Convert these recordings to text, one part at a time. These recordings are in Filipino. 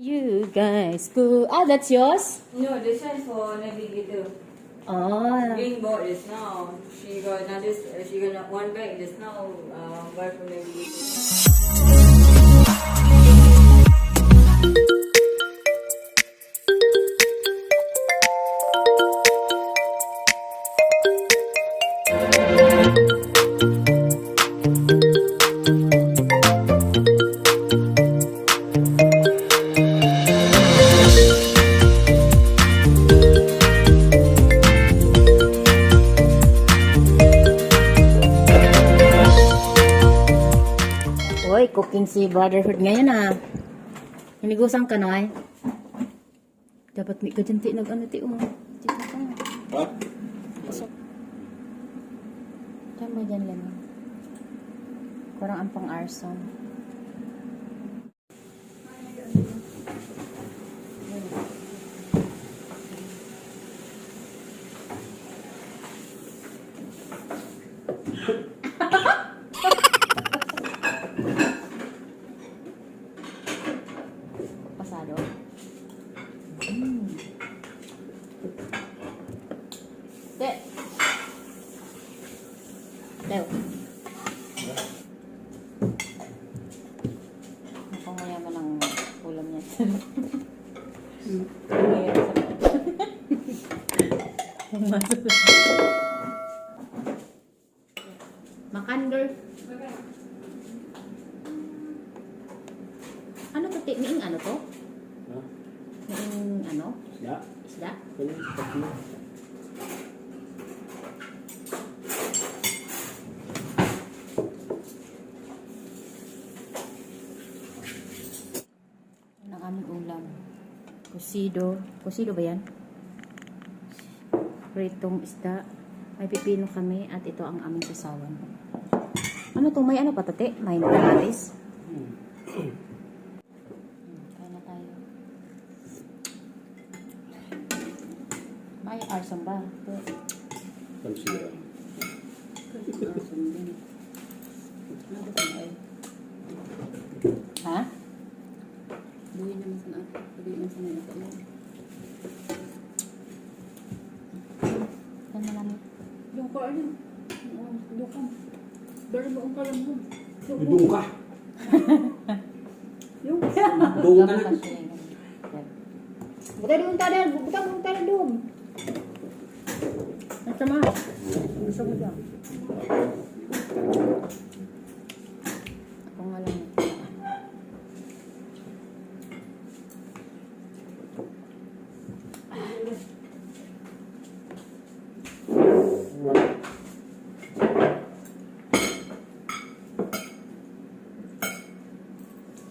You guys go. Ah, that's yours? No, this one's for navigator. Oh. Green bought this now. She got another. She got one bag just now. Buy from navigator. Uy, cooking si brotherhood ngayon ah. Hinigusan ka na eh. Dapat may kajanti nag-ano ti mo. Dito ka. Ha? Pasok. Diyan mo dyan lang. Kurang ang pang-arson. Pasado. Te. Teo. Mukhang mayaman ang ulam niya. Makan, girl. Ano to? Miing ano to? Ha? Miing ano? Isda? Isda? Kanya, tatlo. Yan ang aming ulam. Kusido. Kusido ba yan? Pritong isda. May pipino kami at ito ang aming sasawan. Ano to? May ano pa tate? May kamatis? Kaya na tayo. May arson ba? Pansira. Arson din. Ano ba ay? Ha? Buhay naman sa natin. Buhay naman sa natin. Yan na namin. Yung ka ano? Yung ka. Bari mo ang kalam mo. Dudong ka. Yung Dudong ka na. Buta doon tayo. Buta doon tayo doon. Nasama. Gusto mo dyan. Ako nga lang.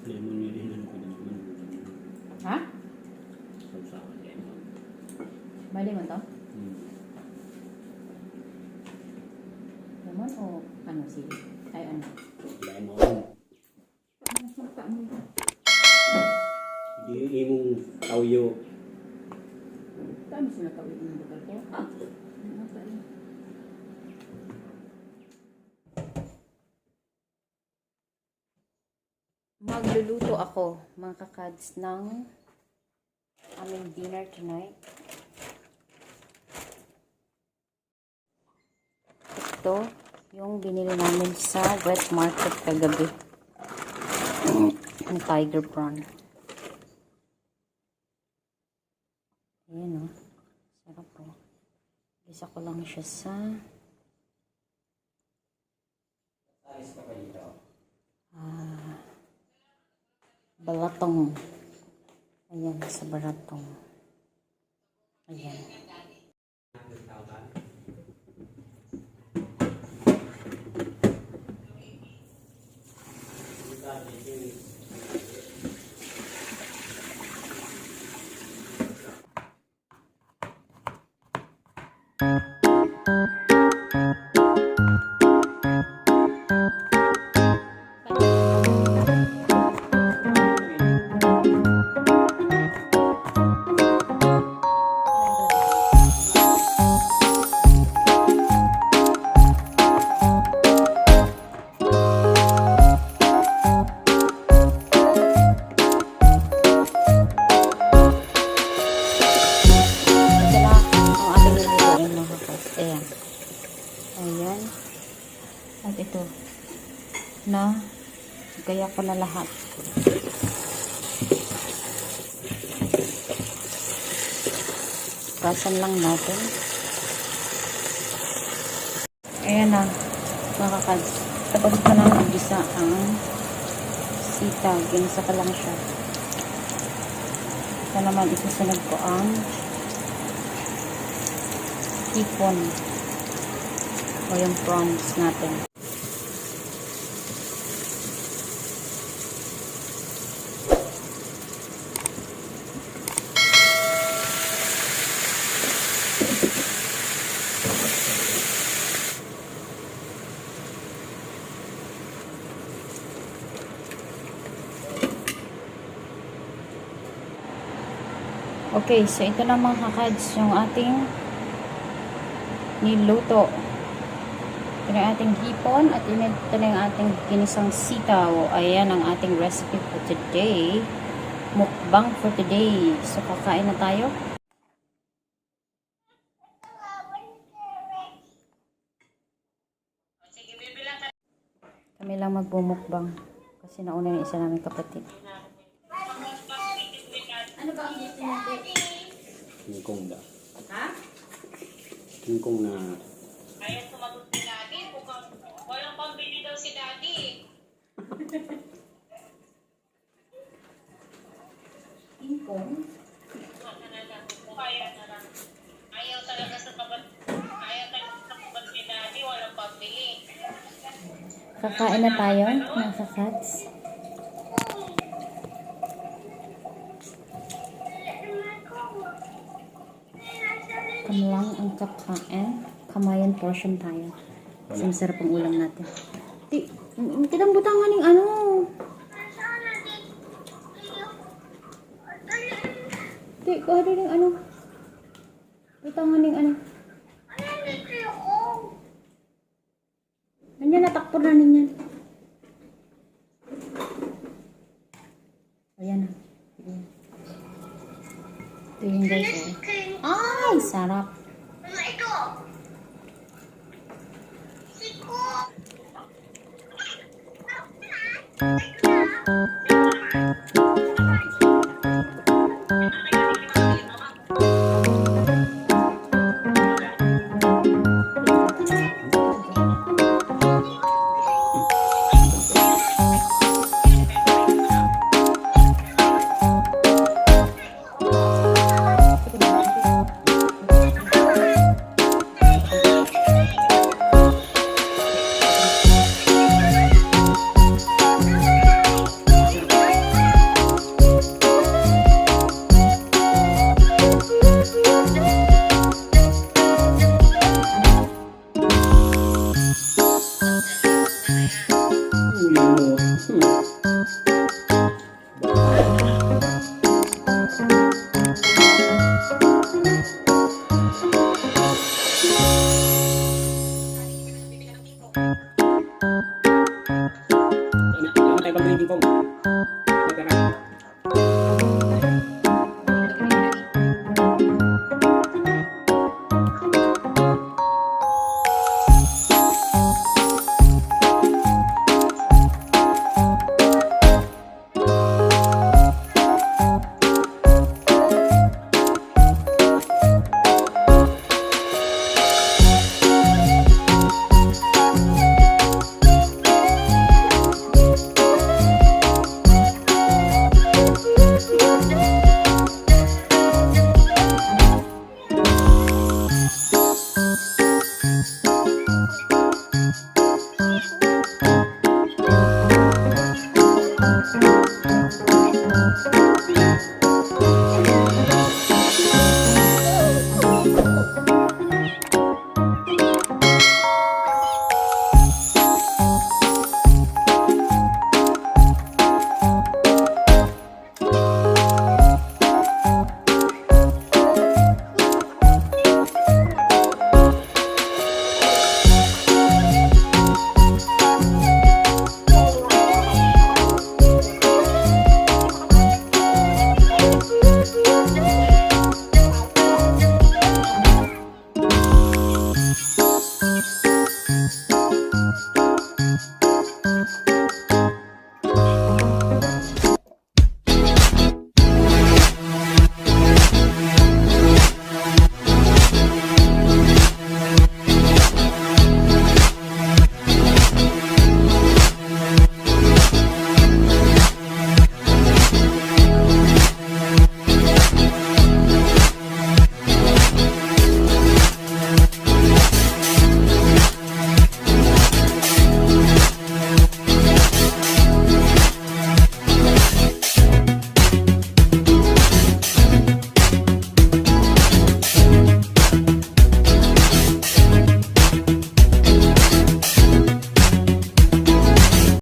Lemon nilihinan ko din naman. Ha? Sausawan lemon. Bali mo to? Hmm. Lemon o ano sili? Ay ano? Lemon. Hindi imong tawyo. Paano sila tawid ng lugar ko? Ano ba yun? Magluluto ako, mga kakads, ng aming dinner tonight. Ito, yung binili namin sa wet market kagabi. Ang tiger prawn. Ayan o. Sarap po. Isa ko lang siya sa balatong. Ayan, sa balatong. Ayan. Kaya ko na lahat. Kasan lang natin. Ayan na, mga kads. Tapos ko na mag-isa ang sitaw. Ginisa ko lang siya. Ito naman, isusunod ko ang hipon o yung prawns natin. Okay, so ito na mga kakads yung ating niluto. Ito na yung ating hipon at ito na yung ating ginisang sitaw. Ayan ang ating recipe for today. Mukbang for today. So kakain na tayo. Kami lang magbumukbang kasi nauna na isa namin kapatid. Ano ba ang gusto natin? Kingkong da. Ha? Kingkong na Kaya sumagot si Daddy, walang pambili daw si Daddy. Kingkong? Kaya na lang. Ayaw talaga sa kapat ni Daddy, walang pambili. Kakain na tayo, mga kakads. Kami lang ang kakain. Kamayan portion tayo. Kasi masarap ang ulam natin. Kitang butangan ng ano. Di, kahit ng ano. Butangan ng ano. Nandiyan, natakpo na ninyan. Ayan na. Ito yun guys. Oh. Ay, sarap.